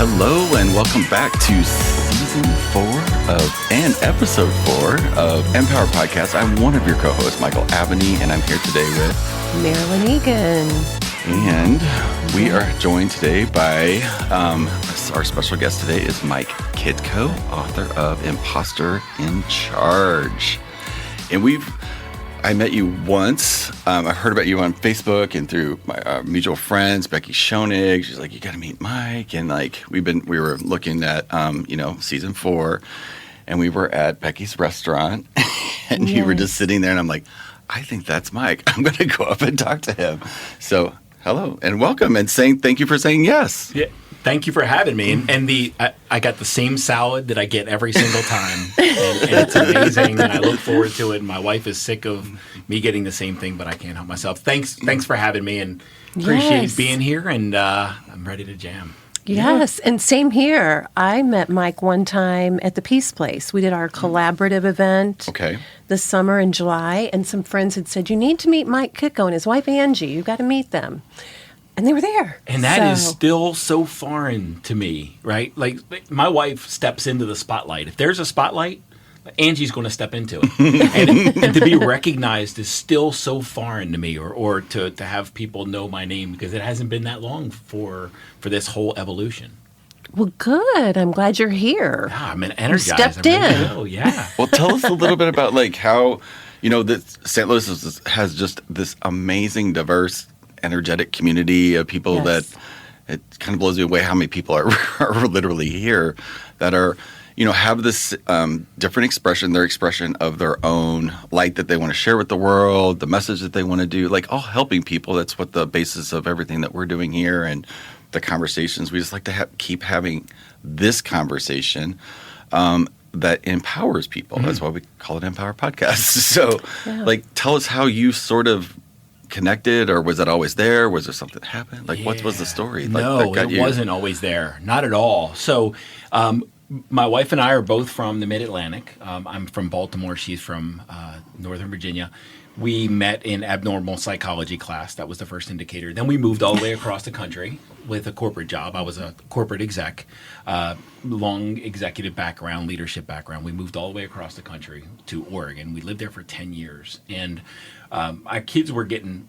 Hello and welcome back to season 4 and episode 4 of Empower Podcast. I'm one of your co-hosts, Michael Aveney, and I'm here today with Marilyn Egan. And we are joined today by our special guest today is Mike Kitko, author of Imposter In Charge. And I met you once. I heard about you on Facebook and through my mutual friends, Becky Schoenig. She's like, you got to meet Mike. And like, we were looking at, season 4, and we were at Becky's restaurant and you were just sitting there and I'm like, I think that's Mike. I'm going to go up and talk to him. So hello and welcome and thank you for saying yes. Yeah. Thank you for having me. And I got the same salad that I get every single time. And it's amazing. And I look forward to it. And my wife is sick of me getting the same thing, but I can't help myself. Thanks for having me and appreciate being here. And I'm ready to jam. Yes, and same here. I met Mike one time at the Peace Place. We did our collaborative event this summer in July. And some friends had said, you need to meet Mike Kitko and his wife Angie. You've got to meet them. And they were there. And that is still so foreign to me, right? Like my wife steps into the spotlight. If there's a spotlight, Angie's going to step into it. and to be recognized is still so foreign to me, or to have people know my name, because it hasn't been that long for this whole evolution. Well, good. I'm glad you're here. Yeah, I'm energized. You stepped in. Oh, yeah. Well, tell us a little bit about like how, that St. Louis has just this amazing, diverse, energetic community of people that it kind of blows me away how many people are literally here that are, have this different expression, their expression of their own light that they want to share with the world, the message that they want to do, like all helping people. That's what the basis of everything that we're doing here and the conversations. We just like to keep having this conversation that empowers people. That's why we call it Empower Podcast. So tell us how you sort of connected, or was it always there? Was there something that happened? Like, what was the story? No, it wasn't always there. Not at all. So my wife and I are both from the Mid-Atlantic. I'm from Baltimore. She's from Northern Virginia. We met in abnormal psychology class. That was the first indicator. Then we moved all the way across the country with a corporate job. I was a corporate exec, long executive background, leadership background. We moved all the way across the country to Oregon. We lived there for 10 years. And our kids were getting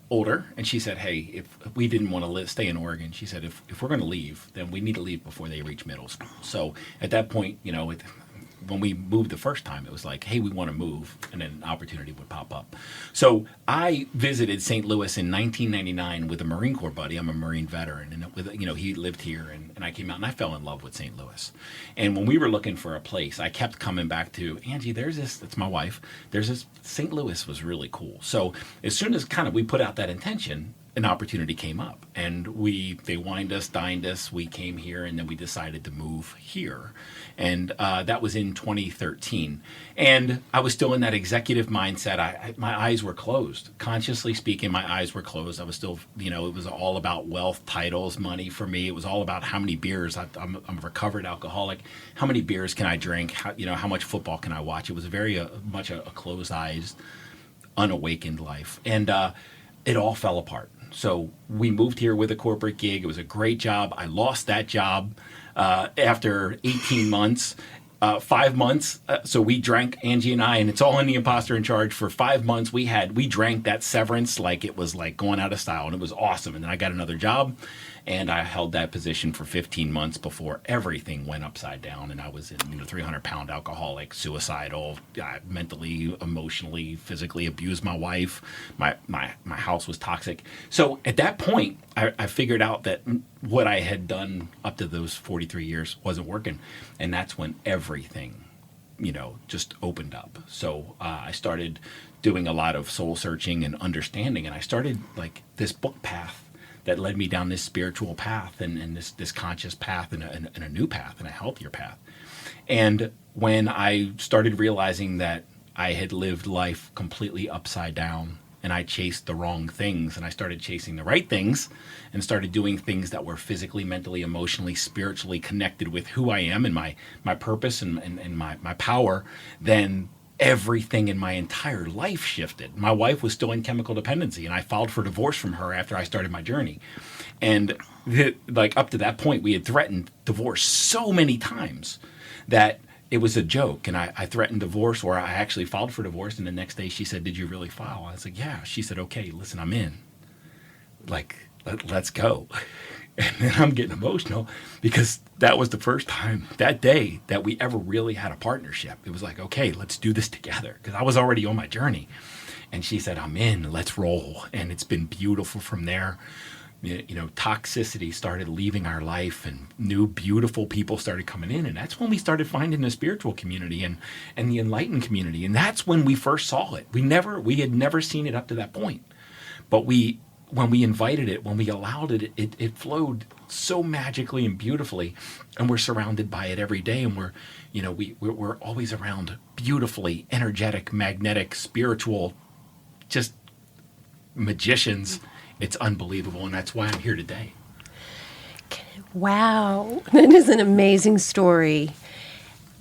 older, and she said, "Hey, if we didn't want to stay in Oregon," she said, "if we're going to leave, then we need to leave before they reach middle school." So at that point, when we moved the first time, it was like, "Hey, we want to move," and then an opportunity would pop up. So I visited St. Louis in 1999 with a Marine Corps buddy. I'm a Marine veteran, and he lived here, and I came out and I fell in love with St. Louis. And when we were looking for a place, I kept coming back to Angie. There's this. That's my wife. There's this. St. Louis was really cool. So as soon as we put out that intention, an opportunity came up, and they wined us, dined us. We came here, and then we decided to move here, and that was in 2013. And I was still in that executive mindset. My eyes were closed. Consciously speaking, my eyes were closed. I was still, it was all about wealth, titles, money for me. It was all about how many beers. I'm a recovered alcoholic. How many beers can I drink? How much football can I watch? It was very much a closed eyes, unawakened life, and it all fell apart. So we moved here with a corporate gig. It was a great job. I lost that job after 18 months, 5 months. So we drank, Angie and I, and it's all in the Imposter In Charge. For 5 months, we drank that severance like it was like going out of style, and it was awesome. And then I got another job, and I held that position for 15 months before everything went upside down, and I was a 300-pound alcoholic, suicidal, mentally, emotionally, physically abused my wife. My house was toxic. So at that point, I figured out that what I had done up to those 43 years wasn't working, and that's when everything, just opened up. So I started doing a lot of soul searching and understanding, and I started this book path that led me down this spiritual path and this conscious path and a new path and a healthier path. And when I started realizing that I had lived life completely upside down and I chased the wrong things, and I started chasing the right things and started doing things that were physically, mentally, emotionally, spiritually connected with who I am and my purpose and my power, then everything in my entire life shifted. My wife was still in chemical dependency, and I filed for divorce from her after I started my journey. And like up to that point, we had threatened divorce so many times that it was a joke. And I threatened divorce, or I actually filed for divorce. And the next day she said, "Did you really file?" I was like, "Yeah." She said, "Okay, listen, I'm in. Like, let's go." And then I'm getting emotional because that was the first time that day that we ever really had a partnership. It was like, okay, let's do this together, because I was already on my journey. And she said, "I'm in, let's roll." And it's been beautiful from there. You know, toxicity started leaving our life, and new beautiful people started coming in. And that's when we started finding the spiritual community and the enlightened community. And that's when we first saw it. We had never seen it up to that point. But when we invited it, when we allowed it, it flowed so magically and beautifully, and we're surrounded by it every day. And we're always around beautifully energetic, magnetic, spiritual, just magicians. It's unbelievable, and that's why I'm here today. Wow, that is an amazing story.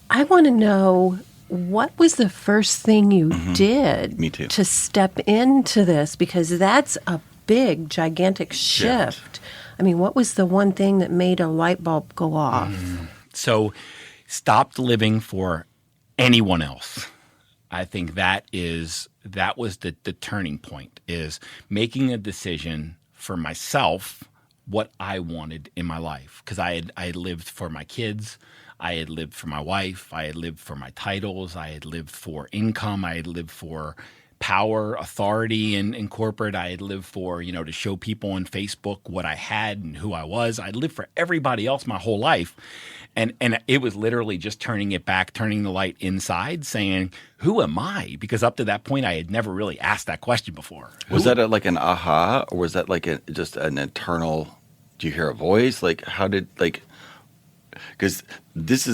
I want to know, what was the first thing you did Me too. to step into this? Because that's a big, gigantic shift. I mean, what was the one thing that made a light bulb go off? So, stopped living for anyone else. I think that was the turning point, is making a decision for myself, what I wanted in my life. Because I had lived for my kids, I had lived for my wife, I had lived for my titles, I had lived for income, I had lived for power, authority in corporate. I had lived for, to show people on Facebook what I had and who I was. I'd lived for everybody else my whole life. And it was literally just turning it back, turning the light inside, saying, who am I? Because up to that point, I had never really asked that question before. Was that like an aha, or was that like just an internal, do you hear a voice? Like, how did, like, because this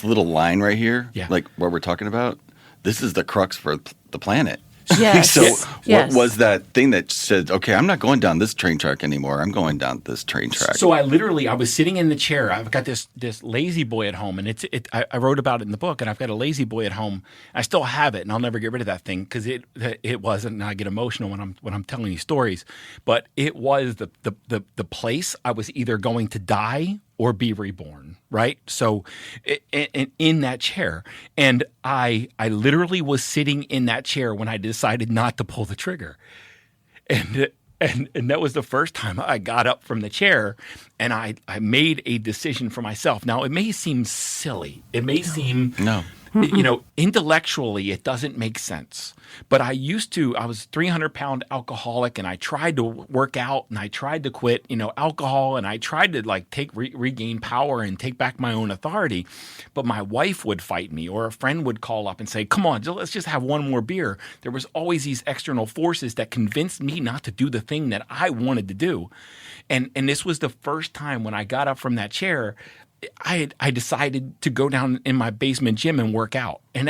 little line right here, like what we're talking about, this is the crux for the planet. Yes. So yes. What was that thing that said, okay, I'm not going down this train track anymore. I'm going down this train track. So I was sitting in the chair. I've got this lazy boy at home, and I wrote about it in the book, and I've got a lazy boy at home. I still have it, and I'll never get rid of that thing, because it wasn't, and I get emotional when I'm telling these stories, but it was the place I was either going to die or be reborn, right? So in that chair. And I literally was sitting in that chair when I decided not to pull the trigger. And that was the first time I got up from the chair, and I made a decision for myself. Now, it may seem silly. It may seem... No. Intellectually, it doesn't make sense. But I was a 300-pound alcoholic, and I tried to work out, and I tried to quit, alcohol, and I tried to regain power and take back my own authority. But my wife would fight me, or a friend would call up and say, "Come on, let's just have one more beer." There was always these external forces that convinced me not to do the thing that I wanted to do. And this was the first time when I got up from that chair, I decided to go down in my basement gym and work out. And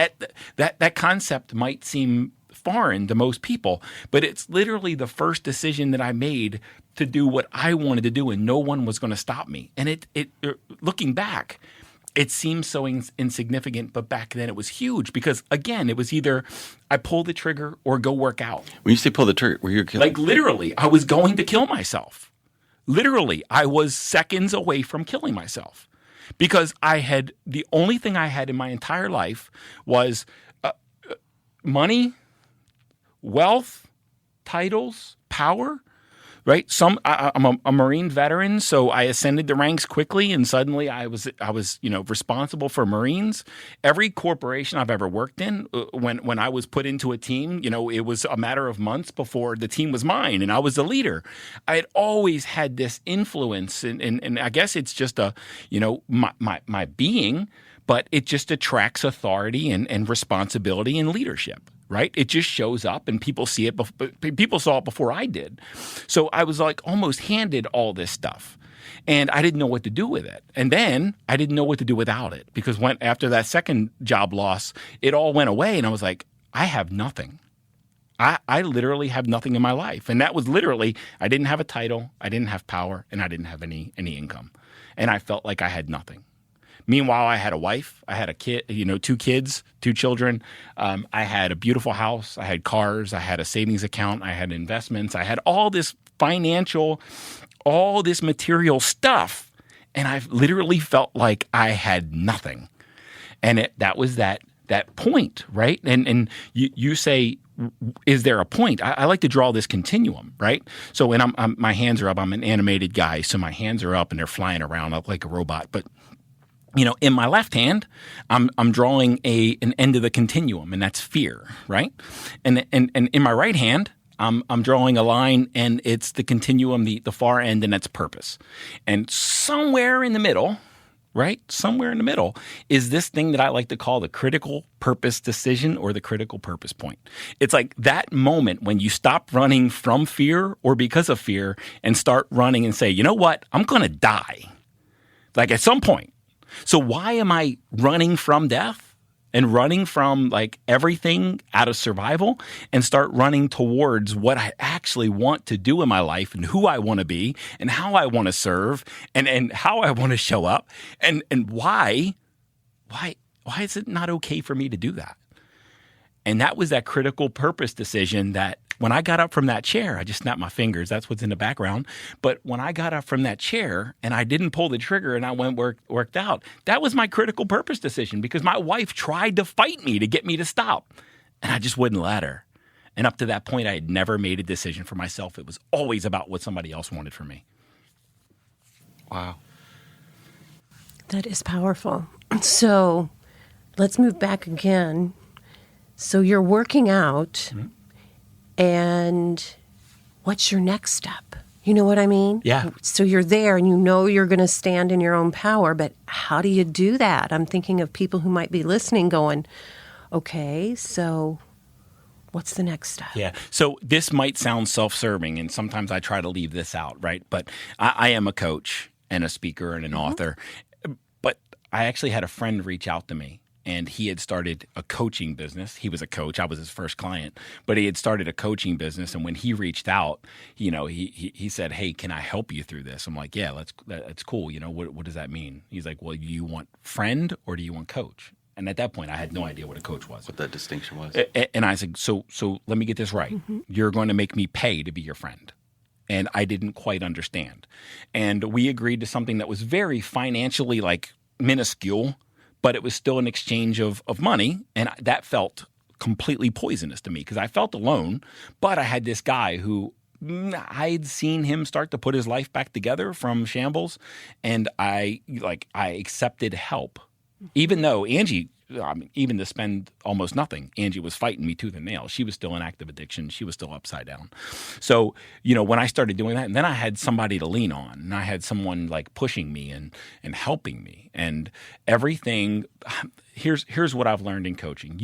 that concept might seem foreign to most people, but it's literally the first decision that I made to do what I wanted to do, and no one was going to stop me. And it looking back, it seems so insignificant, but back then it was huge, because, again, it was either I pull the trigger or go work out. When you say pull the trigger, were you killing? Like, literally, I was going to kill myself. Literally, I was seconds away from killing myself. Because the only thing I had in my entire life was money, wealth, titles, power, right? I'm a Marine veteran, so I ascended the ranks quickly, and suddenly I was responsible for Marines. Every corporation I've ever worked in, when I was put into a team, it was a matter of months before the team was mine, and I was the leader. I had always had this influence, and I guess it's just my being, but it just attracts authority and responsibility and leadership. Right? It just shows up, and people see it. People saw it before I did. So I was like almost handed all this stuff, and I didn't know what to do with it. And then I didn't know what to do without it, because after that second job loss, it all went away, and I was like, I have nothing. I literally have nothing in my life. And that was literally, I didn't have a title, I didn't have power, and I didn't have any income. And I felt like I had nothing. Meanwhile, I had a wife, I had a kid, 2 kids, 2 children. I had a beautiful house, I had cars, I had a savings account, I had investments, I had all this all this material stuff. And I literally felt like I had nothing. And that was that point, right? And you say, is there a point? I like to draw this continuum, right? So when my hands are up, I'm an animated guy, so my hands are up and they're flying around up like a robot. But in my left hand, I'm drawing an end of the continuum, and that's fear, right? And in my right hand, I'm drawing a line, and it's the continuum, the far end, and that's purpose. And somewhere in the middle, right? Somewhere in the middle is this thing that I like to call the critical purpose decision or the critical purpose point. It's like that moment when you stop running from fear or because of fear and start running and say, you know what? I'm going to die. Like at some point. So why am I running from death and running from like everything out of survival and start running towards what I actually want to do in my life and who I want to be and how I want to serve and how I want to show up and why is it not okay for me to do that? And that was that critical purpose decision that when I got up from that chair, I just snapped my fingers. That's what's in the background. But when I got up from that chair and I didn't pull the trigger and I worked out, that was my critical purpose decision because my wife tried to fight me to get me to stop. And I just wouldn't let her. And up to that point, I had never made a decision for myself. It was always about what somebody else wanted from me. Wow. That is powerful. So let's move back again. So you're working out. Mm-hmm. And what's your next step? You know what I mean? Yeah. So you're there and you're going to stand in your own power, but how do you do that? I'm thinking of people who might be listening going, okay, so what's the next step? Yeah. So this might sound self-serving, and sometimes I try to leave this out, right? But I am a coach and a speaker and an author. But I actually had a friend reach out to me. And he had started a coaching business. He was a coach. I was his first client. But he had started a coaching business. And when he reached out, he said, hey, can I help you through this? I'm like, yeah, that's cool. What does that mean? He's like, well, do you want friend or do you want coach? And at that point, I had no idea what a coach was. What that distinction was. And I said, so let me get this right. Mm-hmm. You're going to make me pay to be your friend. And I didn't quite understand. And we agreed to something that was very financially minuscule, but it was still an exchange of money, and that felt completely poisonous to me because I felt alone, but I had this guy who I'd seen him start to put his life back together from shambles, and I accepted help. Even though Angie, even to spend almost nothing, Angie was fighting me tooth and nail. She was still in active addiction. She was still upside down. So, when I started doing that, and then I had somebody to lean on, and I had someone pushing me and helping me, and everything. Here's what I've learned in coaching.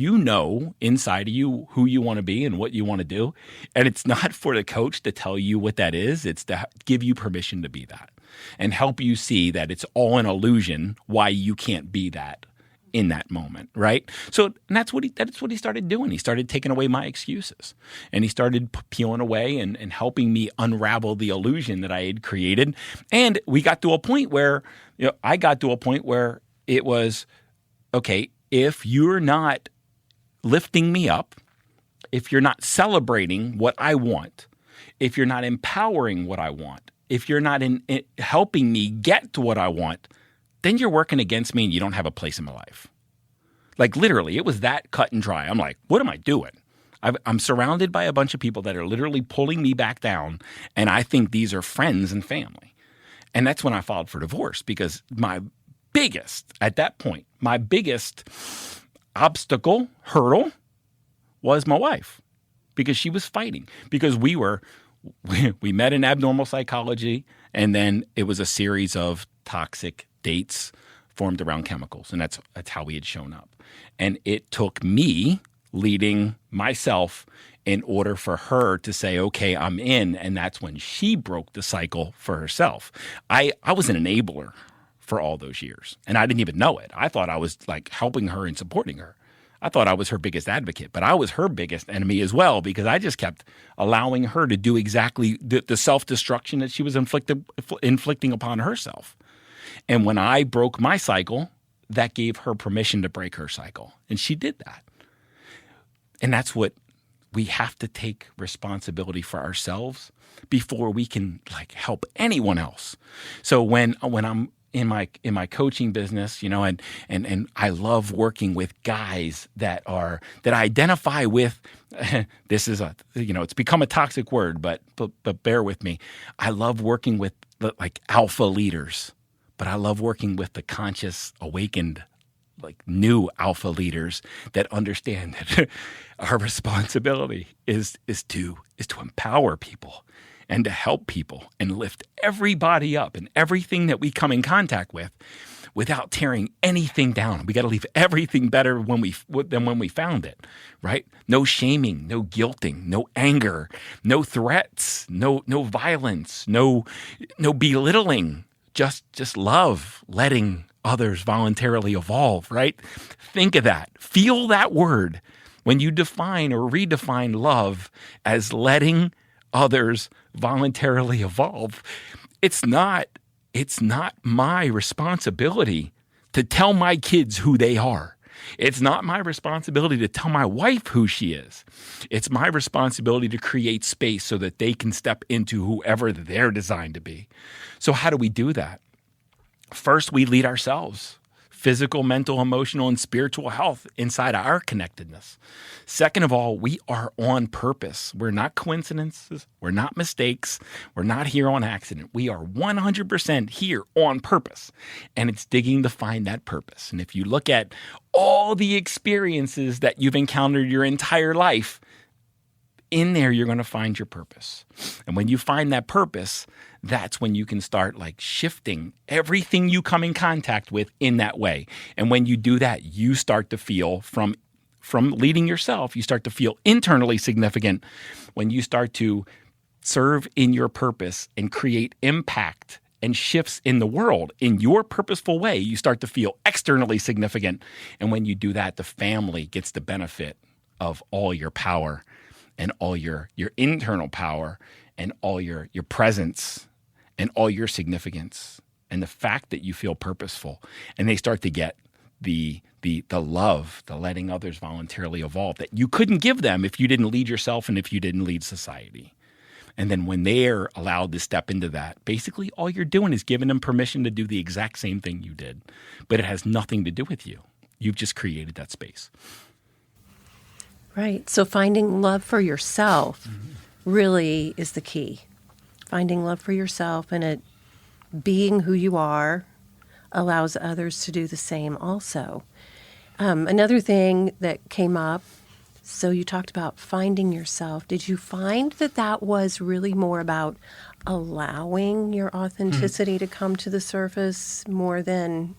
Inside of you who you want to be and what you want to do, and it's not for the coach to tell you what that is. It's to give you permission to be that and help you see that it's all an illusion why you can't be that in that moment, right? So and that's what he started doing. He started taking away my excuses, and he started peeling away and helping me unravel the illusion that I had created. And we got to a point where I got to a point where it was, okay, if you're not lifting me up, if you're not celebrating what I want, if you're not empowering what I want, if you're not helping me get to what I want, then you're working against me and you don't have a place in my life. Literally, it was that cut and dry. I'm like, what am I doing? I'm surrounded by a bunch of people that are literally pulling me back down, and I think these are friends and family. And that's when I filed for divorce because my biggest obstacle, hurdle, was my wife because she was fighting. Because we met in abnormal psychology, and then it was a series of toxic dates formed around chemicals, and that's how we had shown up. And it took me leading myself in order for her to say, okay, I'm in, and that's when she broke the cycle for herself. I was an enabler for all those years, and I didn't even know it. I thought I was helping her and supporting her. I thought I was her biggest advocate, but I was her biggest enemy as well because I just kept allowing her to do exactly the self-destruction that she was inflicting upon herself. And when I broke my cycle that gave her permission to break her cycle. And she did that. And that's what we have to take responsibility for ourselves before we can help anyone else. So when I'm in my coaching business, and I love working with guys that identify with this is it's become a toxic word, but bear with me. I love working with alpha leaders, but I love working with the conscious, awakened, new alpha leaders that understand that our responsibility is to empower people and to help people and lift everybody up and everything that we come in contact with without tearing anything down. We got to leave everything better than when we found it, right? No shaming, no guilting, no anger, no threats, no violence, no belittling, just love, letting others voluntarily evolve, right? Think of that. Feel that word when you define or redefine love as letting others voluntarily evolve. It's not my responsibility to tell my kids who they are. It's not my responsibility to tell my wife who she is. It's my responsibility to create space so that they can step into whoever they're designed to be. So how do we do that? First, we lead ourselves. Physical, mental, emotional, and spiritual health inside our connectedness. Second of all, we are on purpose. We're not coincidences. We're not mistakes. We're not here on accident. We are 100% here on purpose. And it's digging to find that purpose. And if you look at all the experiences that you've encountered your entire life, in there, you're going to find your purpose. And when you find that purpose, that's when you can start shifting everything you come in contact with in that way. And when you do that, you start to feel from leading yourself, you start to feel internally significant when you start to serve in your purpose and create impact and shifts in the world in your purposeful way. You start to feel externally significant. And when you do that, the family gets the benefit of all your power and all your internal power and all your presence and all your significance and the fact that you feel purposeful. And they start to get the love, the letting others voluntarily evolve that you couldn't give them if you didn't lead yourself and if you didn't lead society. And then when they're allowed to step into that, basically all you're doing is giving them permission to do the exact same thing you did. But it has nothing to do with you. You've just created that space. Right. So finding love for yourself really is the key. Finding love for yourself and it being who you are allows others to do the same also. Another thing that came up, so you talked about finding yourself. Did you find that was really more about allowing your authenticity to come to the surface more than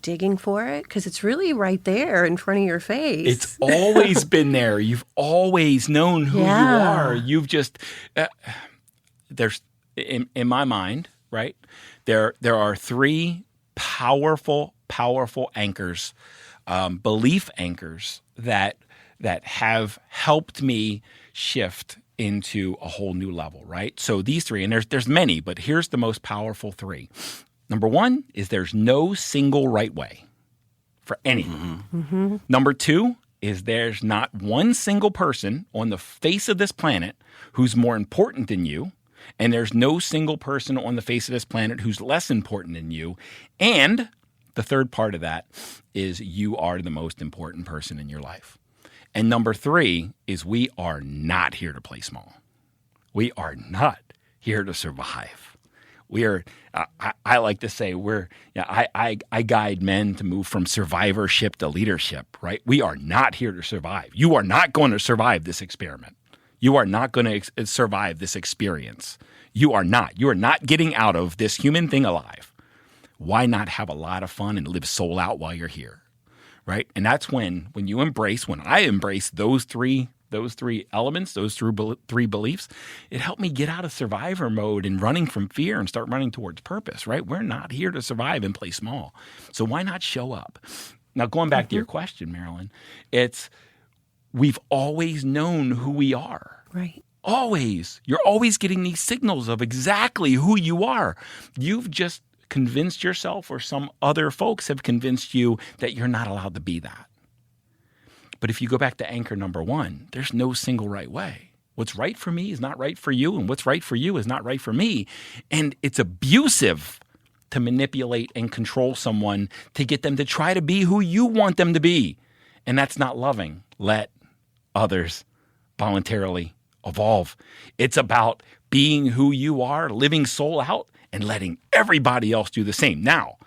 digging for it? Because it's really right there in front of your face. It's always been there. You've always known who you are. You've just there's in my mind, right? There are three powerful anchors, belief anchors that have helped me shift into a whole new level, right? So these three, and there's many, but here's the most powerful three. Number one is there's no single right way for anything. Mm-hmm. Number two is there's not one single person on the face of this planet who's more important than you, and there's no single person on the face of this planet who's less important than you. And the third part of that is you are the most important person in your life. And number three is we are not here to play small. We are not here to survive. We are. I like to say I guide men to move from survivorship to leadership. Right? We are not here to survive. You are not going to survive this experiment. You are not going to survive this experience. You are not. You are not getting out of this human thing alive. Why not have a lot of fun and live soul out while you're here? Right? And that's when I embrace those three elements, those three beliefs, it helped me get out of survivor mode and running from fear and start running towards purpose, right? We're not here to survive and play small. So why not show up? Now, going back to your question, Marilyn, we've always known who we are. Right. Always. You're always getting these signals of exactly who you are. You've just convinced yourself or some other folks have convinced you that you're not allowed to be that. But if you go back to anchor number 1, there's no single right way. What's right for me is not right for you, and what's right for you is not right for me. And it's abusive to manipulate and control someone to get them to try to be who you want them to be. And that's not loving. Let others voluntarily evolve. It's about being who you are, living soul out, and letting everybody else do the same. Now,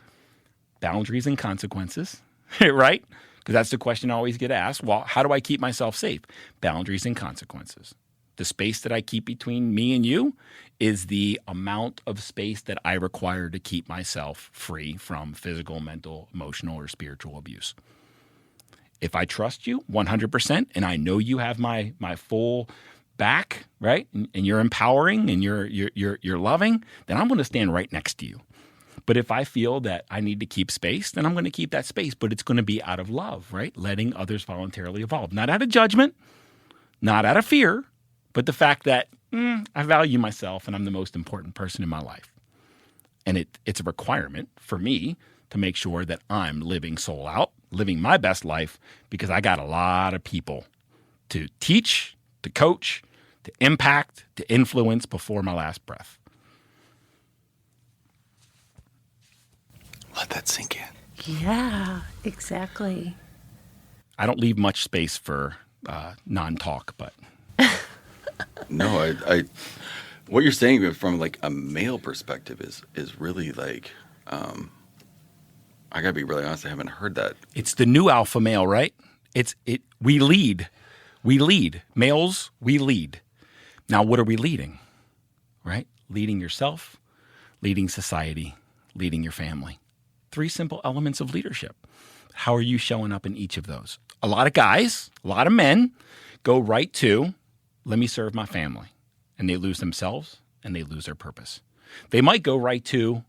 boundaries and consequences, right? Because that's the question I always get asked. Well, how do I keep myself safe? Boundaries and consequences. The space that I keep between me and you is the amount of space that I require to keep myself free from physical, mental, emotional, or spiritual abuse. If I trust you 100% and I know you have my full back, right, and you're empowering and you're loving, then I'm going to stand right next to you. But if I feel that I need to keep space, then I'm going to keep that space, but it's going to be out of love, right? Letting others voluntarily evolve. Not out of judgment, not out of fear, but the fact that I value myself and I'm the most important person in my life. And it's a requirement for me to make sure that I'm living soul out, living my best life, because I got a lot of people to teach, to coach, to impact, to influence before my last breath. Let that sink in. Yeah, exactly. I don't leave much space for non-talk, but... No, I what you're saying from like a male perspective is really like, I gotta be really honest, I haven't heard that. It's the new alpha male, right? We lead. Males, we lead. Now, what are we leading? Right? Leading yourself, leading society, leading your family. 3 simple elements of leadership. How are you showing up in each of those? A lot of guys, a lot of men go right to, let me serve my family. And they lose themselves and they lose their purpose. They might go right to,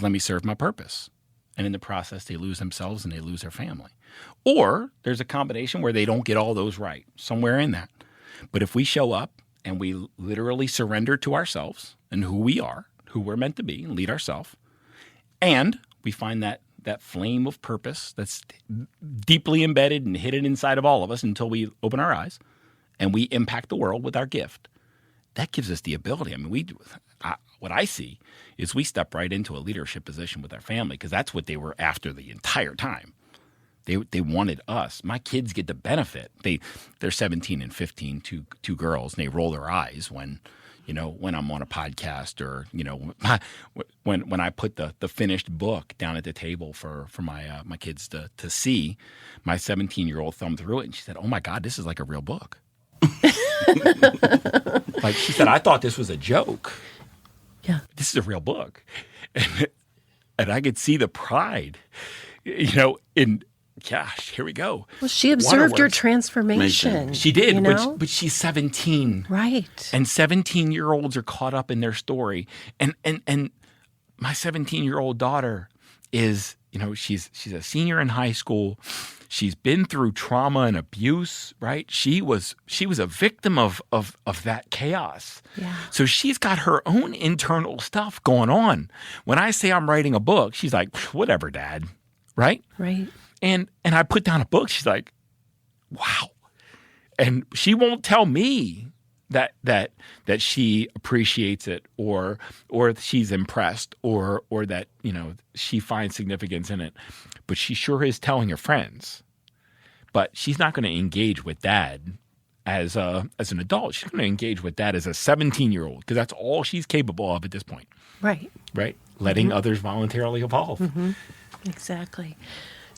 let me serve my purpose. And in the process, they lose themselves and they lose their family. Or there's a combination where they don't get all those right, somewhere in that. But if we show up and we literally surrender to ourselves and who we are, who we're meant to be, and lead ourselves, and we find that flame of purpose that's deeply embedded and hidden inside of all of us until we open our eyes, and we impact the world with our gift, that gives us the ability. I mean, what I see is we step right into a leadership position with our family because that's what they were after the entire time. They wanted us. My kids get the benefit. They're 17 and 15, two girls, and they roll their eyes when I'm on a podcast or, when I put the finished book down at the table for my kids to see. My 17-year-old thumbed through it and she said, "Oh my God, this is like a real book." Like she said, "I thought this was a joke. Yeah, this is a real book," and I could see the pride, in. Gosh, here we go. Well, she observed your transformation. She did, but she's 17. Right. And 17-year-olds are caught up in their story. And my 17-year-old daughter is, she's a senior in high school. She's been through trauma and abuse, right? She was a victim of that chaos. Yeah. So she's got her own internal stuff going on. When I say I'm writing a book, she's like, "Whatever, Dad." Right? Right. And I put down a book. She's like, "Wow." And she won't tell me that she appreciates it or she's impressed or that, she finds significance in it. But she sure is telling her friends. But she's not going to engage with Dad as an adult. She's going to engage with Dad as a 17-year-old because that's all she's capable of at this point. Right. Right? Letting others voluntarily evolve. Mm-hmm. Exactly.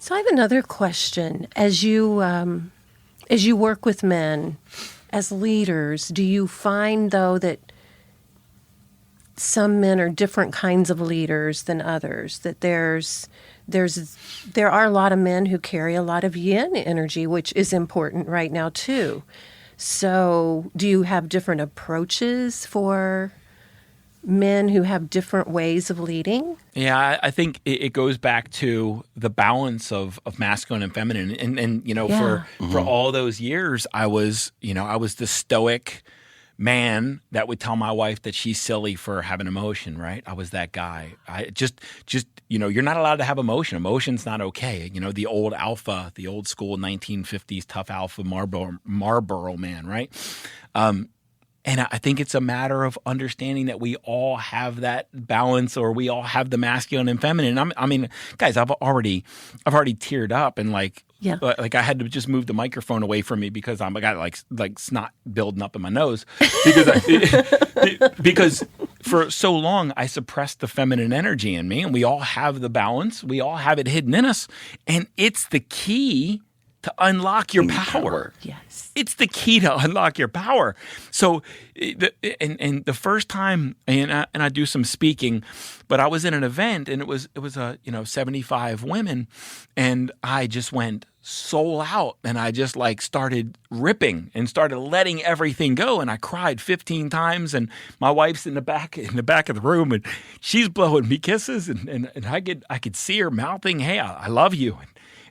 So I have another question. As you work with men as leaders, do you find, though, that some men are different kinds of leaders than others? That there are a lot of men who carry a lot of yin energy, which is important right now, too. So do you have different approaches for men who have different ways of leading? Yeah, I think it goes back to the balance of masculine and feminine. And for all those years, I was the stoic, man that would tell my wife that she's silly for having emotion, right? I was that guy. I just you're not allowed to have emotion. Emotion's not okay. The old alpha, the old school 1950s tough alpha Marlboro man, right? And I think it's a matter of understanding that we all have that balance, or we all have the masculine and feminine. I mean, guys, I've already teared up, and like I had to just move the microphone away from me because I got like snot building up in my nose because for so long I suppressed the feminine energy in me, and we all have the balance. We all have it hidden in us, and it's the key to unlock your power. Yes. It's the key to unlock your power. So, the first time, and I do some speaking, but I was in an event, and it was 75 women, and I just went soul out, and I just like started ripping and started letting everything go, and I cried 15 times, and my wife's in the back of the room, and she's blowing me kisses, and I could see her mouthing, "Hey, I love you."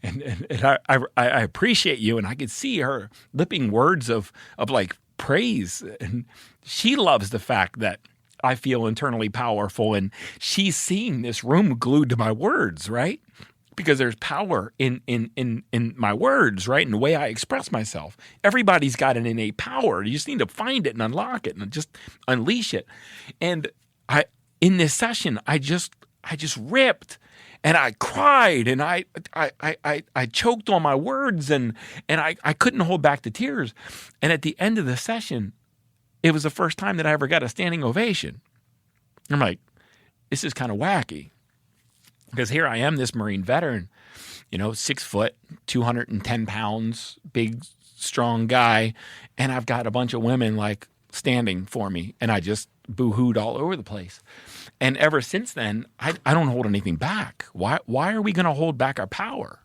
And I appreciate you, and I could see her lipping words of like praise, and she loves the fact that I feel internally powerful, and she's seeing this room glued to my words, right? Because there's power in my words, right? In the way I express myself. Everybody's got an innate power. You just need to find it and unlock it and just unleash it. And in this session, I just ripped. And I cried, and I choked on my words, and I couldn't hold back the tears. And at the end of the session, it was the first time that I ever got a standing ovation. I'm like, this is kind of wacky. Because here I am, this Marine veteran, 6 foot, 210 pounds, big, strong guy, and I've got a bunch of women like standing for me, and I just boo-hooed all over the place. And ever since then, I don't hold anything back. Why are we going to hold back our power?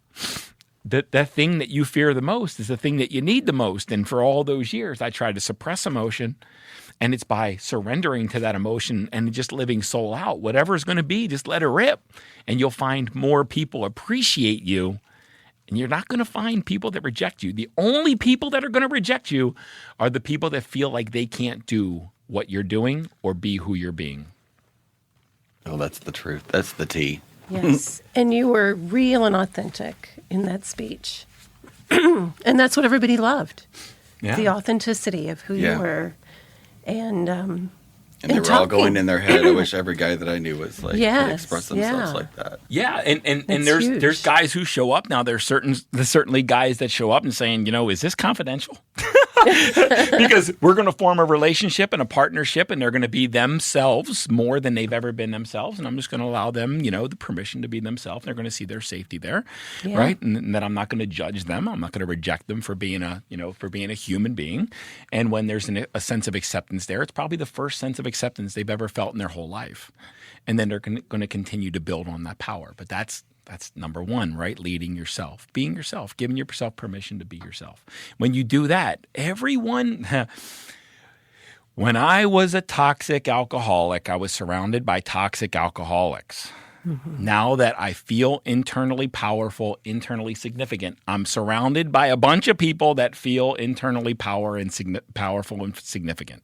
That thing that you fear the most is the thing that you need the most. And for all those years, I tried to suppress emotion. And it's by surrendering to that emotion and just living soul out. Whatever it's going to be, just let it rip. And you'll find more people appreciate you. And you're not going to find people that reject you. The only people that are going to reject you are the people that feel like they can't do what you're doing or be who you're being. Oh, that's the truth. That's the tea. Yes. And you were real and authentic in that speech. And that's what everybody loved. Yeah. The authenticity of who you were. And they were all going in their head. I wish every guy that I knew was like could express themselves like that. Yeah, and there's guys who show up now. There's certainly guys that show up and saying, is this confidential? Because we're going to form a relationship and a partnership, and they're going to be themselves more than they've ever been themselves. And I'm just going to allow them, the permission to be themselves. They're going to see their safety there, right? And that I'm not going to judge them. I'm not going to reject them for being a human being. And when there's a sense of acceptance there, it's probably the first sense of acceptance they've ever felt in their whole life. And then they're going to continue to build on that power. But that's number one, right? Leading yourself, being yourself, giving yourself permission to be yourself. When you do that, when I was a toxic alcoholic, I was surrounded by toxic alcoholics. Mm-hmm. Now that I feel internally powerful, internally significant, I'm surrounded by a bunch of people that feel internally powerful and significant.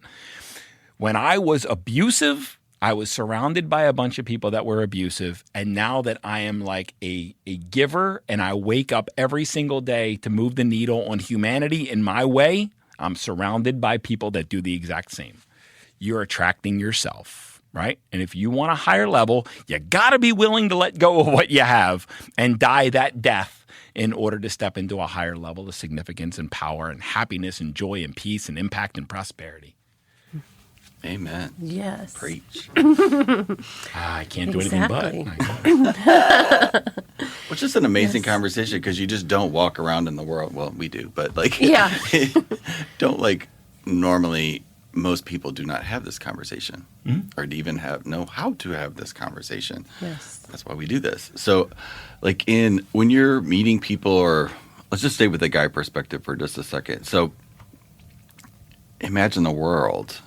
When I was abusive, I was surrounded by a bunch of people that were abusive, and now that I am like a giver and I wake up every single day to move the needle on humanity in my way, I'm surrounded by people that do the exact same. You're attracting yourself, right? And if you want a higher level, you got to be willing to let go of what you have and die that death in order to step into a higher level of significance and power and happiness and joy and peace and impact and prosperity. Amen. Yes. Preach. I can't do anything but. Which is an amazing conversation because you just don't walk around in the world. Well, we do, but don't normally. Most people do not have this conversation, or to even know how to have this conversation. Yes. That's why we do this. So, when you're meeting people, or let's just stay with the guy perspective for just a second. So, imagine the world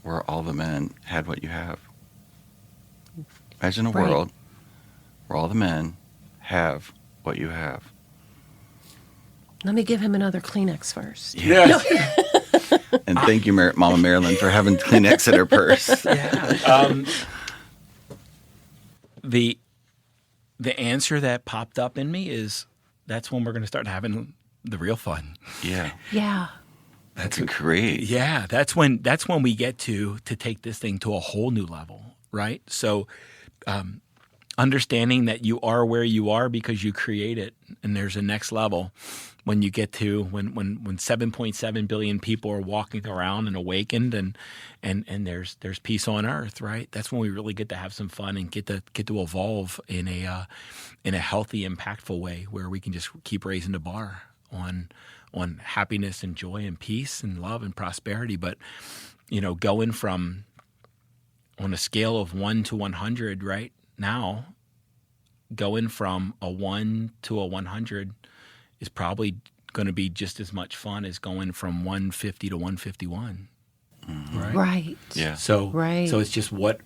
where all the men had what you have. Imagine a world where all the men have what you have. Let me give him another Kleenex first. Yeah. And thank you, Mama Marilyn, for having Kleenex in her purse. Yeah. The answer that popped up in me is that's when we're going to start having the real fun. Yeah. Yeah. That's great. Yeah, that's when we get to take this thing to a whole new level, right? So understanding that you are where you are because you create it, and there's a next level when you get to when 7.7 billion people are walking around and awakened and there's peace on earth, right? That's when we really get to have some fun and get to evolve in a healthy, impactful way where we can just keep raising the bar on happiness and joy and peace and love and prosperity. But going from on a scale of 1 to 100 right now, going from a 1 to a 100 is probably going to be just as much fun as going from 150 to 151. Mm-hmm. Right. Yeah. So it's just what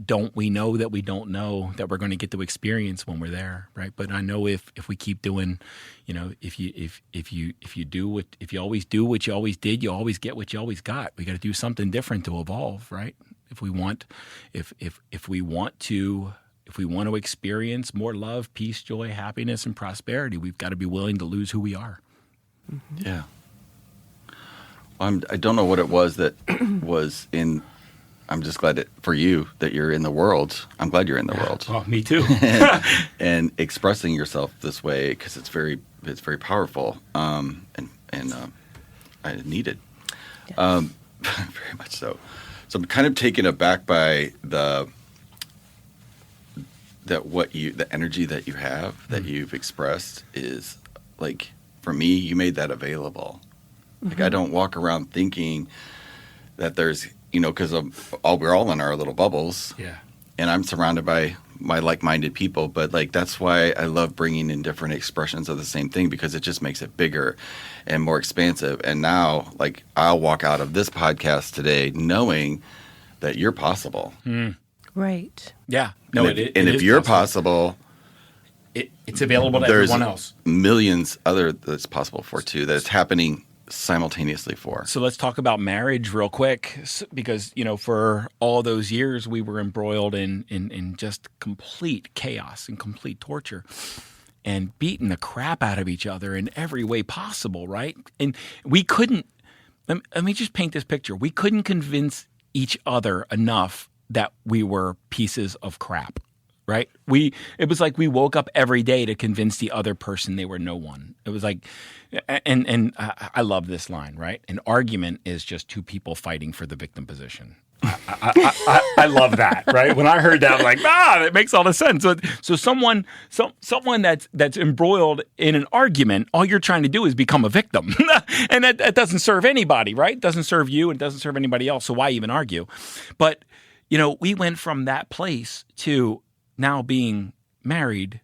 don't we know that we don't know that we're going to get to experience when we're there, right? But I know if we keep doing, if you always do what you always did, you always get what you always got. We got to do something different to evolve, right? If we want to experience more love, peace, joy, happiness, and prosperity, we've got to be willing to lose who we are. Mm-hmm. Yeah. I don't know what it was that was in. I'm just glad for you that you're in the world. I'm glad you're in the world. Oh, me too. and expressing yourself this way because it's very powerful and I needed very much so. So I'm kind of taken aback by the energy that you have that you've expressed is like, for me, you made that available. Like, I don't walk around thinking that there's, because we're all in our little bubbles. Yeah. And I'm surrounded by my like-minded people. But, like, that's why I love bringing in different expressions of the same thing, because it just makes it bigger and more expansive. And now, like, I'll walk out of this podcast today knowing that you're possible. Mm. Right. Yeah. No, if you're possible, it's available to everyone else. Millions other that's possible for too. That's happening simultaneously for. So let's talk about marriage real quick, because for all those years we were embroiled in just complete chaos and complete torture, and beating the crap out of each other in every way possible, right? And we couldn't. Let me just paint this picture. We couldn't convince each other enough that we were pieces of crap, right? It was like we woke up every day to convince the other person they were no one. It was like, and I love this line, right? An argument is just two people fighting for the victim position. I love that, right? When I heard that, I'm like, that makes all the sense. So someone that's embroiled in an argument, all you're trying to do is become a victim. And that doesn't serve anybody, right? It doesn't serve you and it doesn't serve anybody else. So why even argue? But, we went from that place to now being married,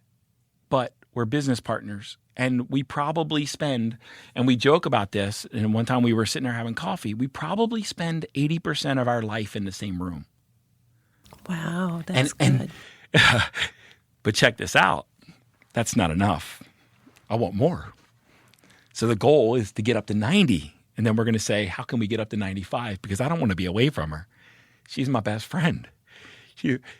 but we're business partners. And we probably spend, and we joke about this, and one time we were sitting there having coffee, we probably spend 80% of our life in the same room. Wow, that's good. But check this out. That's not enough. I want more. So the goal is to get up to 90. And then we're going to say, how can we get up to 95? Because I don't want to be away from her. She's my best friend.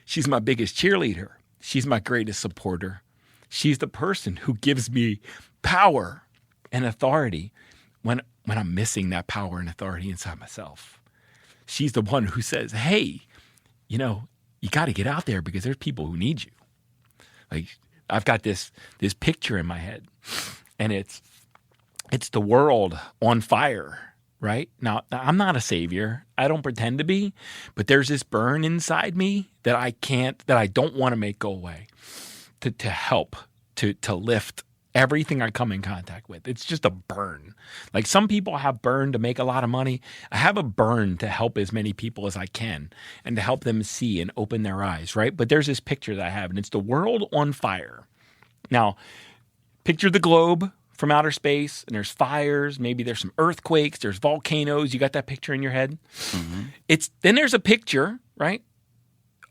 She's my biggest cheerleader. She's my greatest supporter. She's the person who gives me power and authority when I'm missing that power and authority inside myself. She's the one who says, hey, you got to get out there because there's people who need you. Like, I've got this picture in my head, and it's the world on fire, right? Now, I'm not a savior. I don't pretend to be, but there's this burn inside me that I don't want to make go away. To help, to lift everything I come in contact with. It's just a burn. Like, some people have burn to make a lot of money. I have a burn to help as many people as I can and to help them see and open their eyes, right? But there's this picture that I have, and it's the world on fire. Now, picture the globe from outer space, and there's fires. Maybe there's some earthquakes. There's volcanoes. You got that picture in your head? Mm-hmm. Then there's a picture, right,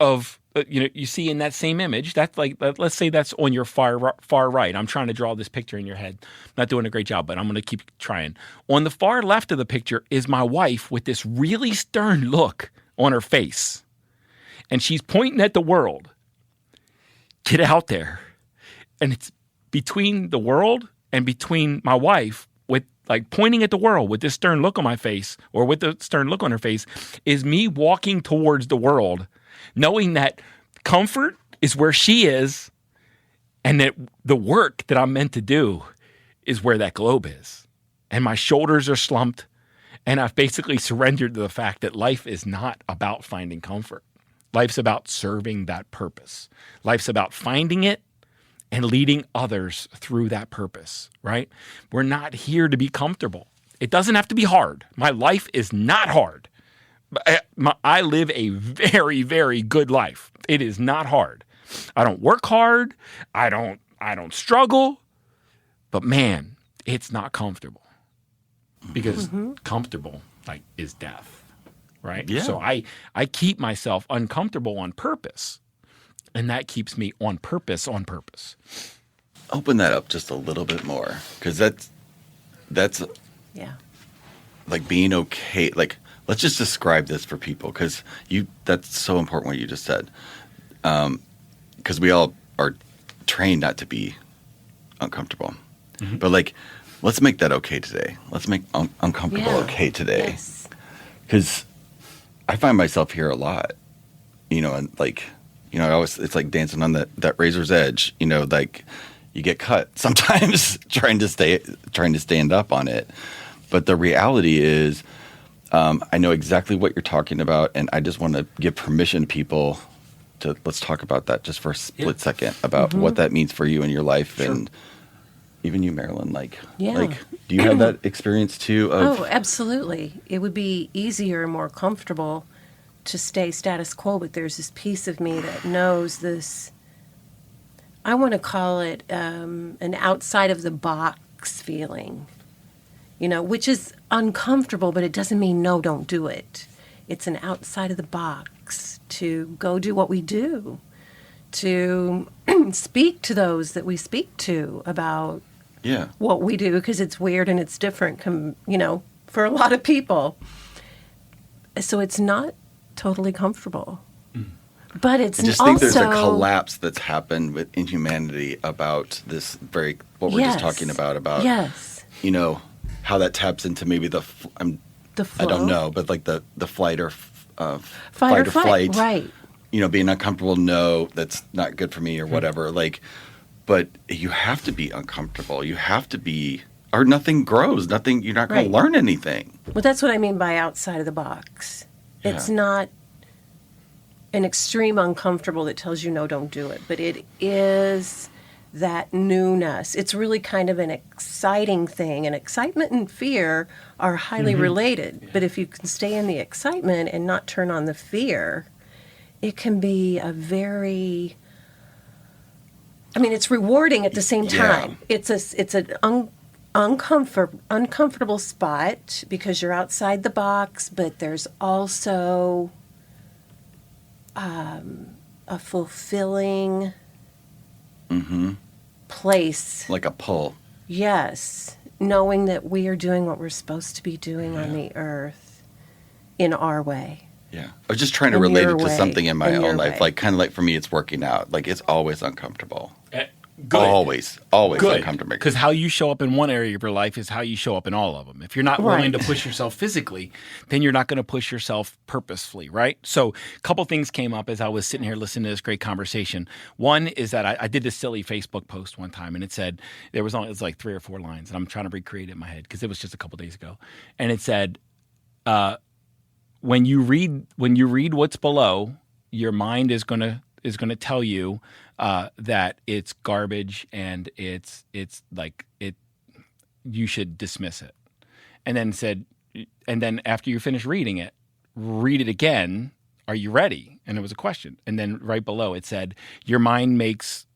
of you see in that same image, that's like, let's say that's on your far right. I'm trying to draw this picture in your head. I'm not doing a great job, but I'm going to keep trying. On the far left of the picture is my wife with this really stern look on her face. And she's pointing at the world. Get out there. And it's between the world and between my wife with like pointing at the world with this stern look on my face or with the stern look on her face is me walking towards the world, knowing that comfort is where she is and that the work that I'm meant to do is where that globe is. And my shoulders are slumped and I've basically surrendered to the fact that life is not about finding comfort. Life's about serving that purpose. Life's about finding it and leading others through that purpose, right? We're not here to be comfortable. It doesn't have to be hard. My life is not hard. I live a very, very good life. It is not hard. I don't work hard. I don't struggle. But man, it's not comfortable. Because comfortable is death, right? Yeah. So I keep myself uncomfortable on purpose. And that keeps me on purpose. Open that up just a little bit more, because that's like being okay. Like, let's just describe this for people, because that's so important what you just said. Because we all are trained not to be uncomfortable, but like, let's make that okay today. Let's make uncomfortable okay today, because I find myself here a lot, and like. It's like dancing on that razor's edge. Like you get cut sometimes trying to stand up on it. But the reality is, I know exactly what you're talking about, and I just want to give permission to people to let's talk about that just for a split second about what that means for you in your life, and even you, Marilyn. Like, do you have that experience too? Oh, absolutely. It would be easier and more comfortable to stay status quo, but there's this piece of me that knows this, I want to call it an outside of the box feeling, which is uncomfortable, but it doesn't mean no, don't do it. It's an outside of the box to go do what we do, to speak to those that we speak to about what we do, because it's weird and it's different, for a lot of people. So it's not totally comfortable, but it's also. I just think there's a collapse that's happened in humanity about this what we're just talking about how that taps into maybe the flow? I don't know, but like the flight or fight or flight, right? Being uncomfortable. No, that's not good for me or whatever. Like, but you have to be uncomfortable. You have to be, or nothing grows. Nothing. You're not going to learn anything. Well, that's what I mean by outside of the box. It's not an extreme uncomfortable that tells you no, don't do it, but it is that newness. It's really kind of an exciting thing, and excitement and fear are highly related. But if you can stay in the excitement and not turn on the fear, it can be a very, it's rewarding at the same time. It's an uncomfortable spot because you're outside the box, but there's also a fulfilling place. Like a pull. Yes. Knowing that we are doing what we're supposed to be doing on the earth in our way. Yeah. I was just trying to relate it to something in my own life. Like, kind of like for me, it's working out. Like, it's always uncomfortable. Good. Always Good. uncomfortable. Because how you show up in one area of your life is how you show up in all of them. If you're not willing to push yourself physically, then you're not going to push yourself purposefully, right? So a couple things came up as I was sitting here listening to this great conversation. One is that I did this silly Facebook post one time, and it said, it was like 3 or 4 lines, and I'm trying to recreate it in my head because it was just a couple days ago. And it said, when you read what's below, your mind is going to tell you that it's garbage and it's like it. You should dismiss it. And then after you finish reading it, read it again. Are you ready? And it was a question. And then right below it said, your mind makes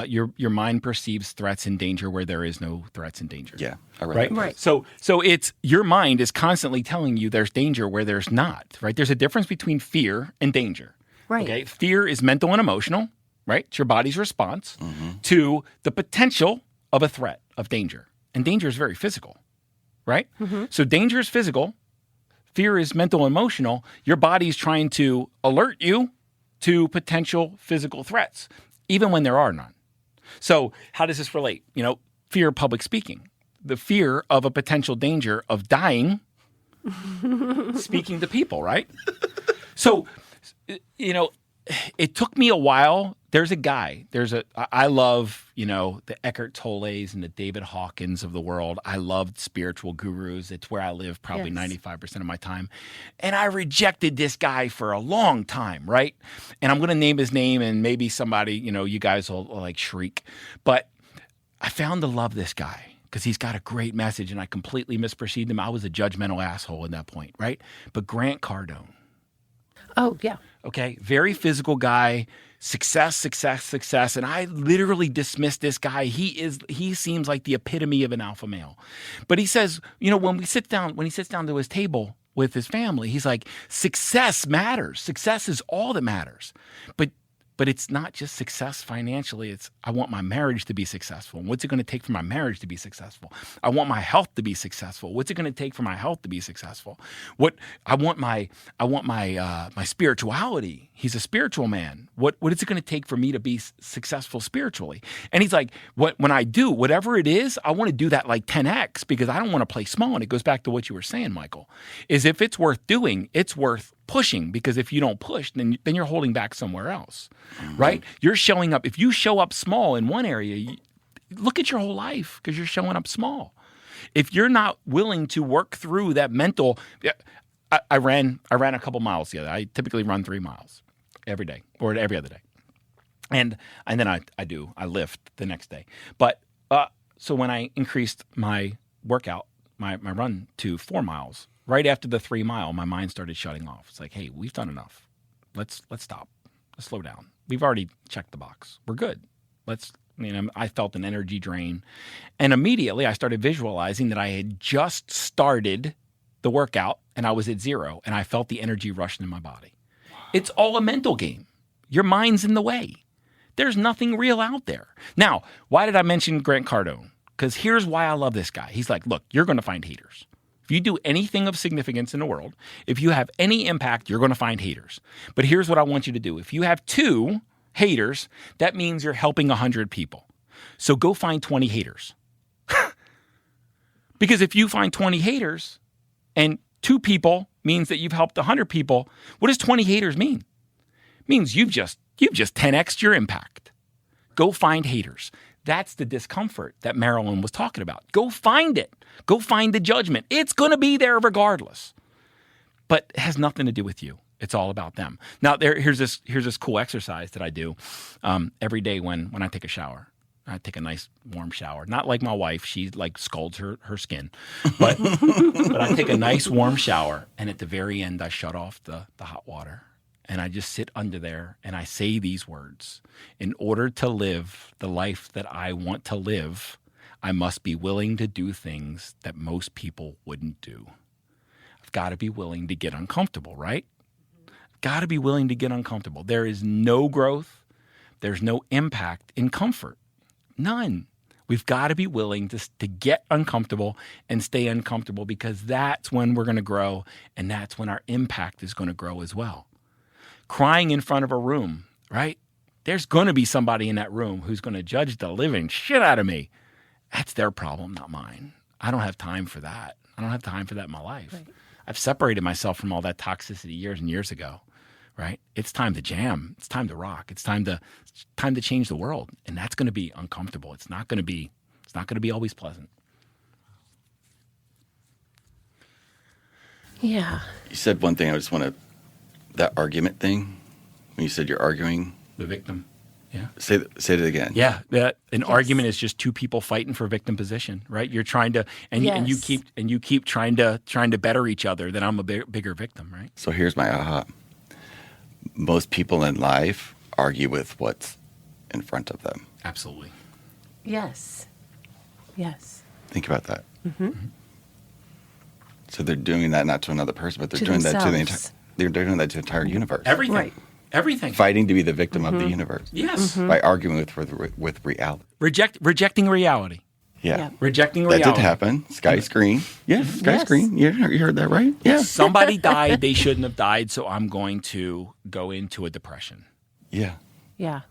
your mind perceives threats and danger where there is no threats and danger. Yeah, right. So it's your mind is constantly telling you there's danger where there's not. Right. There's a difference between fear and danger. Right. Okay. Fear is mental and emotional, right? It's your body's response to the potential of a threat, of danger. And danger is very physical, right? So danger is physical. Fear is mental and emotional. Your body's trying to alert you to potential physical threats, even when there are none. So how does this relate? Fear of public speaking, the fear of a potential danger of dying speaking to people, right? So, it took me a while. There's a guy, I love, the Eckhart Tolles and the David Hawkins of the world. I love spiritual gurus. It's where I live probably 95% of my time. And I rejected this guy for a long time, right? And I'm going to name his name and maybe somebody, you guys will like shriek. But I found to love this guy because he's got a great message and I completely misperceived him. I was a judgmental asshole at that point, right? But Grant Cardone. Oh, yeah. Okay. Very physical guy, success. And I literally dismissed this guy. He seems like the epitome of an alpha male. But he says, when he sits down to his table with his family, he's like, success matters. Success is all that matters. But it's not just success financially. It's I want my marriage to be successful. And what's it going to take for my marriage to be successful? I want my health to be successful. What's it going to take for my health to be successful? I want my spirituality. He's a spiritual man. What is it going to take for me to be successful spiritually? And he's like, when I do whatever it is, I want to do that like 10x because I don't want to play small. And it goes back to what you were saying, Michael, is if it's worth doing, it's worth pushing, because if you don't push, then you're holding back somewhere else, right? You're showing up. If you show up small in one area, look at your whole life because you're showing up small. If you're not willing to work through that mental, I ran a couple miles the other day. I typically run 3 miles every day or every other day, and then I lift the next day. But so when I increased my workout, my run to 4 miles. Right after the 3 mile, my mind started shutting off. It's like, hey, we've done enough. Let's stop. Let's slow down. We've already checked the box. We're good. I felt an energy drain. And immediately I started visualizing that I had just started the workout and I was at 0 and I felt the energy rushing in my body. Wow. It's all a mental game. Your mind's in the way. There's nothing real out there. Now, why did I mention Grant Cardone? Because here's why I love this guy. He's like, look, you're going to find haters. If you do anything of significance in the world, if you have any impact, you're going to find haters. But here's what I want you to do. If you have 2 haters, that means you're helping 100 people. So go find 20 haters. Because if you find 20 haters and 2 people means that you've helped 100 people, what does 20 haters mean? It means you've just 10x'd your impact. Go find haters. That's the discomfort that Marilyn was talking about. Go find it. Go find the judgment. It's going to be there regardless. But it has nothing to do with you. It's all about them. Now, here's this cool exercise that I do every day when I take a shower. I take a nice warm shower. Not like my wife. She like scalds her skin. But I take a nice warm shower. And at the very end, I shut off the hot water. And I just sit under there and I say these words. In order to live the life that I want to live, I must be willing to do things that most people wouldn't do. I've got to be willing to get uncomfortable, right? I've got to be willing to get uncomfortable. There is no growth. There's no impact in comfort. None. We've got to be willing to get uncomfortable and stay uncomfortable because that's when we're going to grow and that's when our impact is going to grow as well. Crying in front of a room, right? There's going to be somebody in that room who's going to judge the living shit out of me. That's their problem, not mine. I don't have time for that. I don't have time for that in my life. Right. I've separated myself from all that toxicity years and years ago, right? It's time to jam. It's time to rock. It's time to change the world. And that's going to be uncomfortable. It's not going to be always pleasant. Yeah. You said one thing I just want to, that argument thing, when you said you're arguing. The victim. Yeah. Say it again. Yeah. An argument is just 2 people fighting for victim position, right? You're trying to, and you keep trying to better each other, then I'm a bigger victim, right? So here's my aha. Most people in life argue with what's in front of them. Absolutely. Yes. Yes. Think about that. Mm-hmm. So they're doing that not to another person, but they're doing that to the entire. They're doing that to the entire universe. Everything. Right. Everything. Fighting to be the victim of the universe. Yes. By arguing with reality. Rejecting reality. Yeah. Rejecting reality. That did happen. Sky's green. Yeah, Sky's green. You heard that right? Yeah. Somebody died. They shouldn't have died, so I'm going to go into a depression. Yeah. Yeah.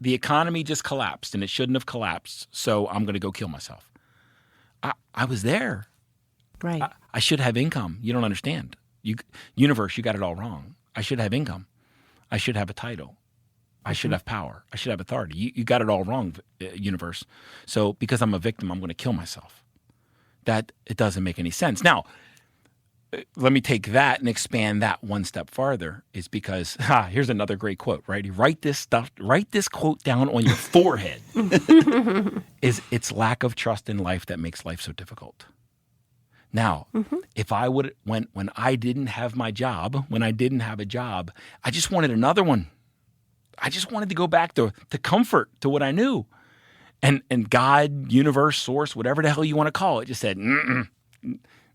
The economy just collapsed, and it shouldn't have collapsed, so I'm going to go kill myself. I was there. Right. I should have income. You don't understand. Universe, you got it all wrong. I should have income. I should have a title. I should have power. I should have authority. You got it all wrong, universe. So because I'm a victim, I'm going to kill myself. That it doesn't make any sense. Now, let me take that and expand that one step farther. Is because here's another great quote. Right, you write this quote down on your forehead. It's lack of trust in life that makes life so difficult. Now, if I would when I didn't have my job, when I didn't have a job, I just wanted another one. I just wanted to go back to comfort, to what I knew. And God, universe, source, whatever the hell you want to call it, just said,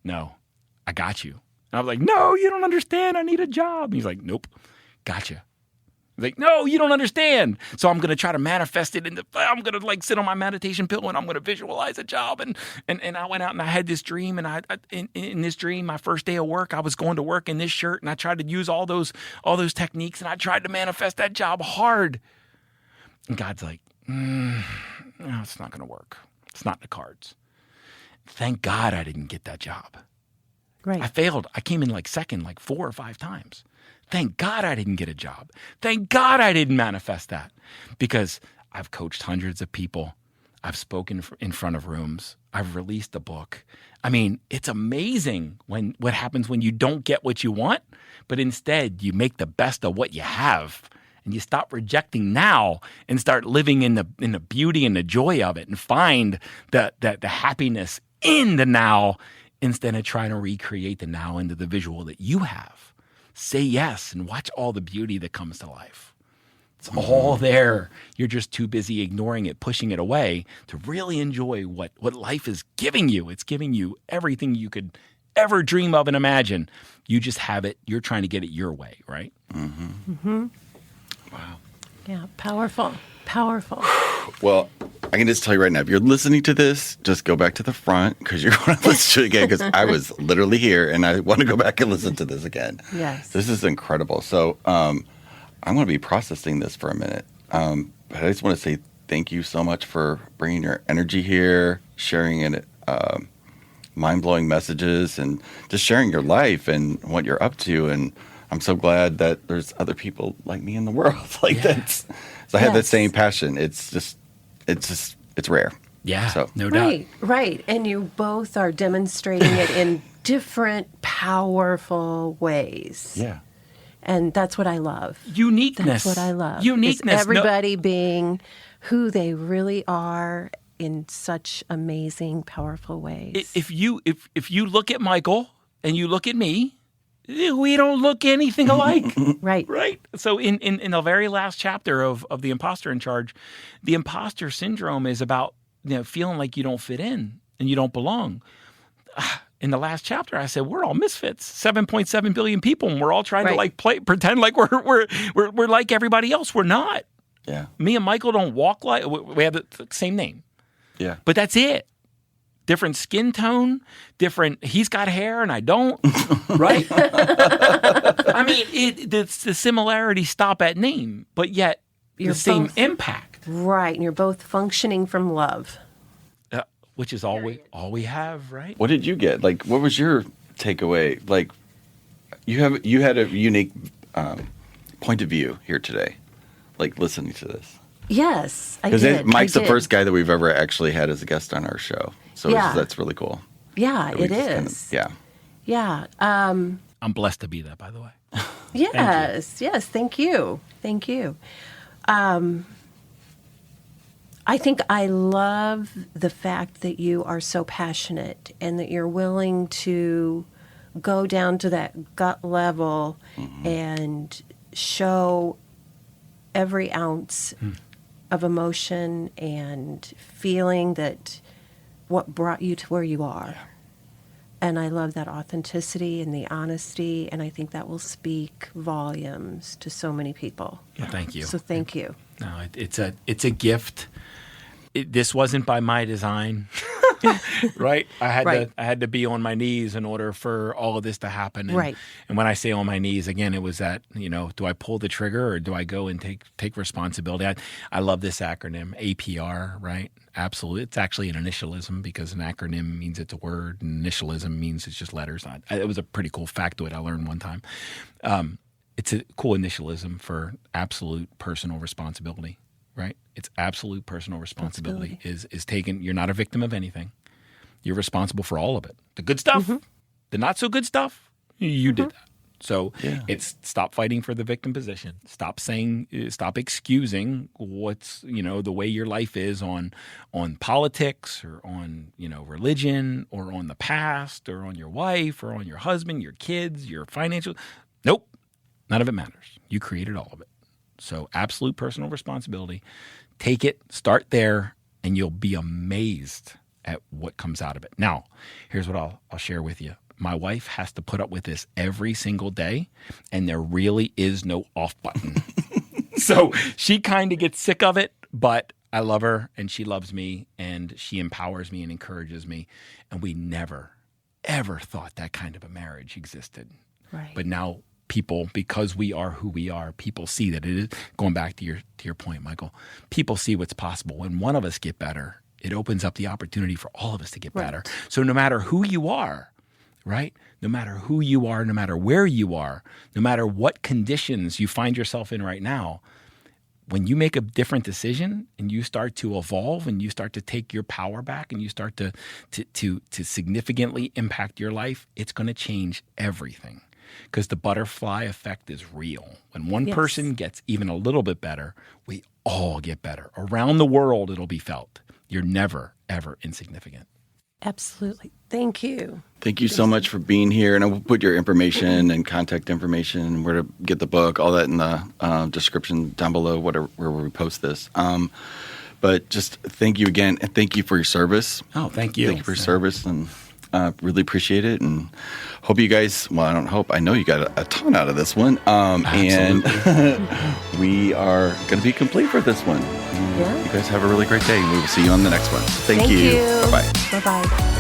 no, I got you. And I was like, no, you don't understand. I need a job. And he's like, nope, gotcha. Like, no, you don't understand. So I'm going to try to manifest it. I'm going to sit on my meditation pill and I'm going to visualize a job. And I went out and I had this dream. And in this dream, my first day of work, I was going to work in this shirt. And I tried to use all those techniques. And I tried to manifest that job hard. And God's like, no, it's not going to work. It's not in the cards. Thank God I didn't get that job. Right. I failed. I came in second 4 or 5 times. Thank God I didn't get a job. Thank God I didn't manifest that, because I've coached hundreds of people. I've spoken in front of rooms. I've released a book. I mean, it's amazing what happens when you don't get what you want, but instead you make the best of what you have, and you stop rejecting now and start living in the beauty and the joy of it, and find the happiness in the now instead of trying to recreate the now into the visual that you have. Say yes and watch all the beauty that comes to life. It's all there. You're just too busy ignoring it, pushing it away to really enjoy what life is giving you. It's giving you everything you could ever dream of and imagine. You just have it. You're trying to get it your way, right? Mm-hmm. Mm-hmm. Wow. Yeah, powerful. Powerful. Well, I can just tell you right now, if you're listening to this, just go back to the front, because you're going to listen to it again, because I was literally here and I want to go back and listen to this again. Yes. This is incredible. So I'm going to be processing this for a minute. But I just want to say thank you so much for bringing your energy here, sharing it, mind-blowing messages, and just sharing your life and what you're up to. And I'm so glad that there's other people like me in the world that. So I have that same passion. It's rare. Yeah, so. No doubt. Right. And you both are demonstrating it in different, powerful ways. Yeah. And that's what I love. Uniqueness. That's what I love. Uniqueness. Is everybody being who they really are in such amazing, powerful ways. If you look at Michael and you look at me, we don't look anything alike. Right. Right. So in the very last chapter of the Imposter In Charge, the imposter syndrome is about feeling like you don't fit in and you don't belong. In the last chapter, I said we're all misfits. 7.7 billion people, and we're all trying to pretend like we're like everybody else. We're not. Yeah. Me and Michael don't walk like we have the same name. Yeah. But that's it. Different skin tone, different. He's got hair and I don't, right? I mean, the similarities stop at name, but yet You're the same both, impact. Right, and you're both functioning from love. Which is all we have, right? What did you get? What was your takeaway? You had a unique point of view here today, listening to this. Yes, I did. Because Mike's the first guy that we've ever actually had as a guest on our show. So that's really cool. Yeah, it is. Yeah. I'm blessed to be that, by the way. Yes, thank you. I think I love the fact that you are so passionate and that you're willing to go down to that gut level and show every ounce of emotion and feeling that what brought you to where you are. And I love that authenticity and the honesty, and I think that will speak volumes to so many people. Yeah, thank you. So thank you. No, it's a gift. This wasn't by my design, right? I had to be on my knees in order for all of this to happen. And, and when I say on my knees, again, it was that, do I pull the trigger or do I go and take responsibility? I love this acronym, APR, right? Absolutely. It's actually an initialism because an acronym means it's a word and initialism means it's just letters. It was a pretty cool factoid I learned one time. It's a cool initialism for absolute personal responsibility. Right? It's absolute personal responsibility is taken. You're not a victim of anything. You're responsible for all of it. The good stuff, the not so good stuff, you did that. So it's stop fighting for the victim position. Stop excusing what's, the way your life is on politics or on, religion or on the past or on your wife or on your husband, your kids, your financial. Nope. None of it matters. You created all of it. So absolute personal responsibility. Take it, start there, and you'll be amazed at what comes out of it. Now, here's what I'll share with you. My wife has to put up with this every single day, and there really is no off button. So she kind of gets sick of it, but I love her, and she loves me, and she empowers me and encourages me. And we never, ever thought that kind of a marriage existed. Right. But now people, because we are who we are, people see that it is, going back to your point, Michael, people see what's possible. When one of us get better, it opens up the opportunity for all of us to get better. So no matter who you are, right? No matter who you are, no matter where you are, no matter what conditions you find yourself in right now, when you make a different decision and you start to evolve and you start to take your power back and you start to significantly impact your life, it's going to change everything. Because the butterfly effect is real. When one person gets even a little bit better, we all get better. Around the world, it'll be felt. You're never, ever insignificant. Absolutely. Thank you. Thank you so much for being here. And I will put your information and contact information, where to get the book, all that in the description down below, where we post this. But just thank you again, and thank you for your service. Oh, thank you. Thank you for your service, and really appreciate it. And hope you guys, well, I don't hope, I know you got a ton out of this one. And we are going to be complete for this one. You guys have a really great day. We will see you on the next one. Thank you. Bye-bye. Bye-bye.